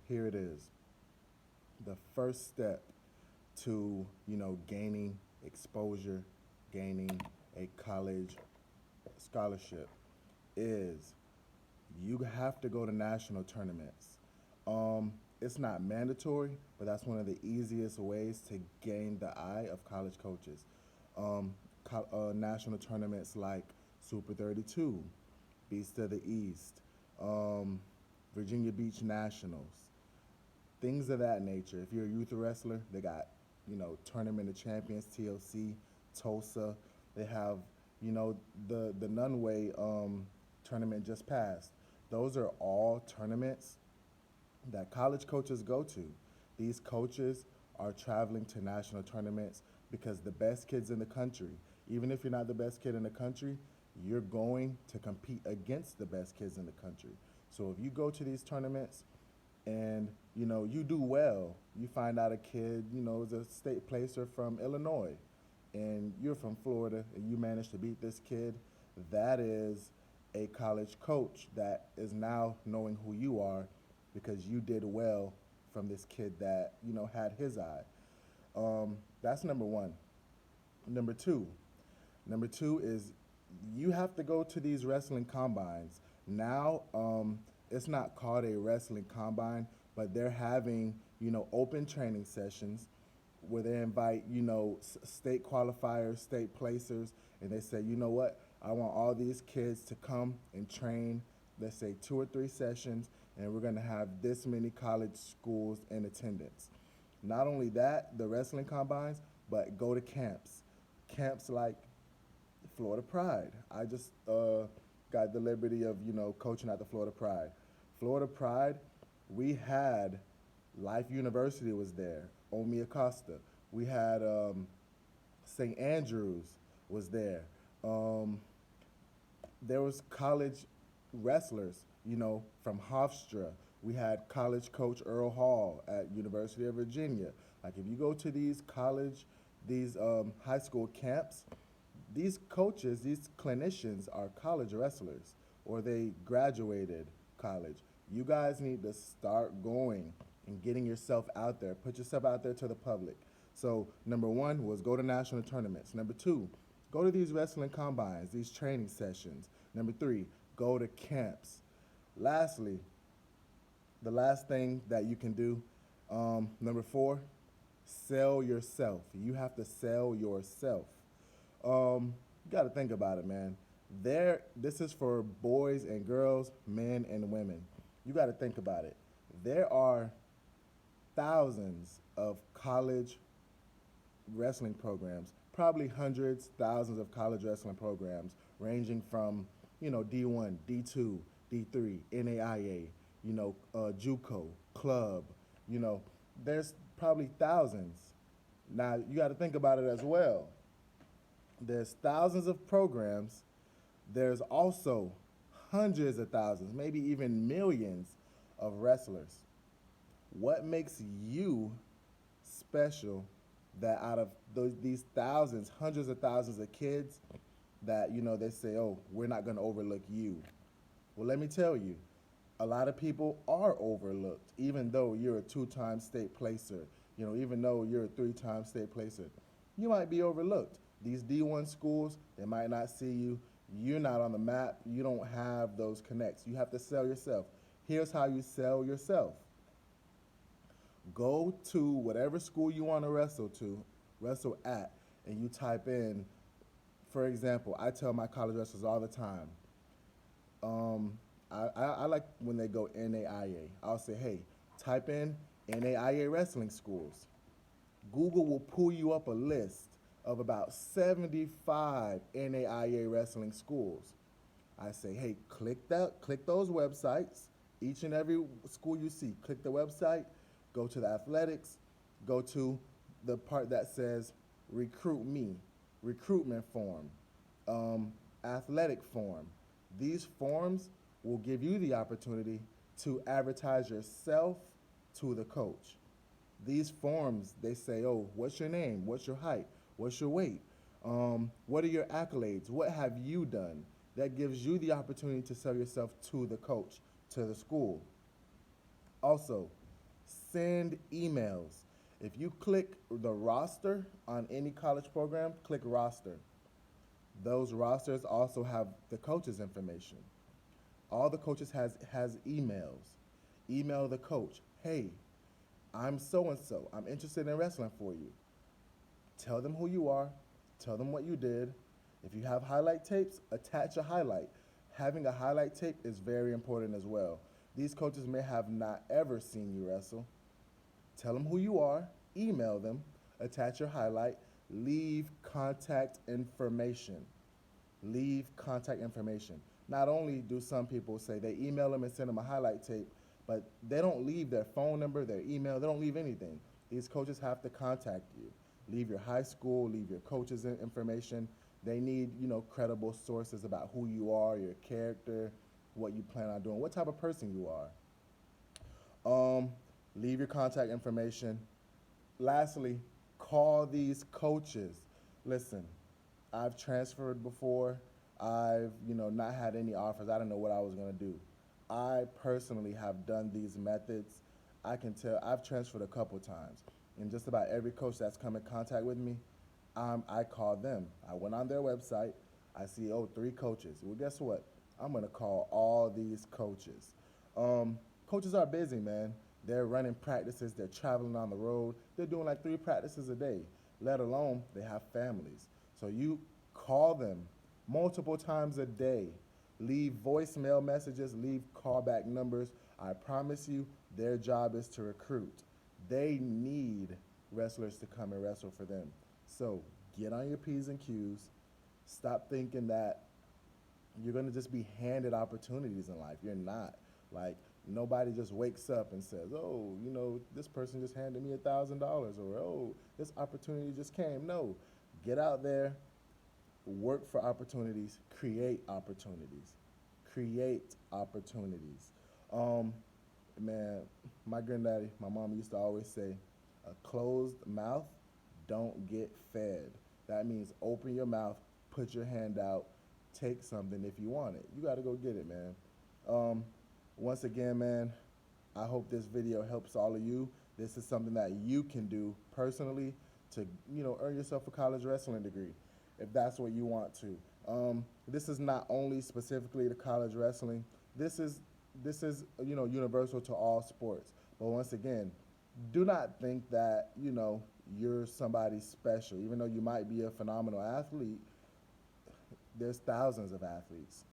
here it is. The first step to, gaining exposure, gaining a college scholarship is you have to go to national tournaments. It's not mandatory, but that's one of the easiest ways to gain the eye of college coaches. Um, National tournaments like Super 32, Beast of the East, um, Virginia Beach Nationals, things of that nature. If you're a youth wrestler, they got, Tournament of Champions, TLC, Tulsa. They have, the Nunway tournament just passed. Those are all tournaments that college coaches go to. These coaches are traveling to national tournaments because the best kids in the country, even if you're not the best kid in the country, you're going to compete against the best kids in the country. So if you go to these tournaments and you do well, you find out a kid is a state placer from Illinois, and you're from Florida, and you manage to beat this kid. That is a college coach that is now knowing who you are because you did well from this kid that had his eye. That's number one. Number two, number two is you have to go to these wrestling combines. Now, it's not called a wrestling combine, but they're having, open training sessions where they invite, state qualifiers, state placers, and they say, you know what, I want all these kids to come and train, let's say 2 or 3 sessions, and we're gonna have this many college schools in attendance. Not only that, the wrestling combines, but go to camps. Camps like Florida Pride. I just got the liberty of coaching at the Florida Pride. Florida Pride, we had Life University was there. Omi Acosta. We had St. Andrews was there. Um, there was college wrestlers, from Hofstra. We had college coach Earl Hall at University of Virginia. Like if you go to these college, these high school camps, these coaches, these clinicians are college wrestlers or they graduated college. You guys need to start going and getting yourself out there. Put yourself out there to the public. So number one was go to national tournaments. Number two, go to these wrestling combines, these training sessions. Number three, go to camps. Lastly, the last thing that you can do, number four, sell yourself. You have to sell yourself. You got to think about it, man. This is for boys and girls, men and women. You got to think about it. There are thousands of college wrestling programs, probably hundreds, thousands of college wrestling programs, ranging from D1, D2, D3, NAIA, JUCO, club. You know, there's probably thousands. Now you got to think about it as well. There's thousands of programs. There's also hundreds of thousands, maybe even millions of wrestlers. What makes you special that out of these thousands, hundreds of thousands of kids that, they say, oh, we're not going to overlook you? Well, let me tell you, a lot of people are overlooked, even though you're a two-time state placer, even though you're a three-time state placer. You might be overlooked. These D1 schools, they might not see you. You're not on the map. You don't have those connects. You have to sell yourself. Here's how you sell yourself. Go to whatever school you want to wrestle at, and you type in, for example, I tell my college wrestlers all the time, um, I like when they go NAIA. I'll say, hey, type in NAIA wrestling schools. Google will pull you up a list of about 75 NAIA wrestling schools. I say, hey, click those websites. Each and every school you see, click the website, go to the athletics, go to the part that says recruit me, recruitment form, athletic form. These forms will give you the opportunity to advertise yourself to the coach. These forms, they say, oh, what's your name? What's your height? What's your weight? What are your accolades? What have you done? That gives you the opportunity to sell yourself to the coach, to the school. Also, Send emails. If you click the roster on any college program, click roster. Those rosters also have the coach's information. All the coaches has emails. Email the coach. Hey, I'm so and so. I'm interested in wrestling for you. Tell them who you are. Tell them what you did. If you have highlight tapes, attach a highlight. Having a highlight tape is very important as well. These coaches may have not ever seen you wrestle. Tell them who you are, email them, attach your highlight, leave contact information. Leave contact information. Not only do some people say they email them and send them a highlight tape, but they don't leave their phone number, their email, they don't leave anything. These coaches have to contact you. Leave your high school, leave your coach's information. They need, credible sources about who you are, your character, what you plan on doing, what type of person you are. Um, Leave your contact information. Lastly, call these coaches. Listen, I've transferred before. I've, not had any offers. I didn't know what I was going to do. I personally have done these methods. I can tell I've transferred a couple times. And just about every coach that's come in contact with me, I call them. I went on their website. I see, oh, 3 coaches. Well, guess what? I'm going to call all these coaches. Coaches are busy, man. They're running practices. They're traveling on the road. They're doing like 3 practices a day, let alone they have families. So you call them multiple times a day. Leave voicemail messages, leave callback numbers. I promise you, their job is to recruit. They need wrestlers to come and wrestle for them. So get on your P's and Q's. Stop thinking that you're going to just be handed opportunities in life. You're not. Like, nobody just wakes up and says, oh, this person just handed me $1,000, or, oh, this opportunity just came. No. Get out there, work for opportunities, create opportunities. Create opportunities. Um, Man, my granddaddy, my mom used to always say, a closed mouth don't get fed. That means open your mouth, put your hand out, take something if you want it. You got to go get it, man. Um, Once again, man, I hope this video helps all of you. This is something that you can do personally to, earn yourself a college wrestling degree if that's what you want to. This is not only specifically to college wrestling. This is universal to all sports. But once again, do not think that you're somebody special. Even though you might be a phenomenal athlete, there's thousands of athletes.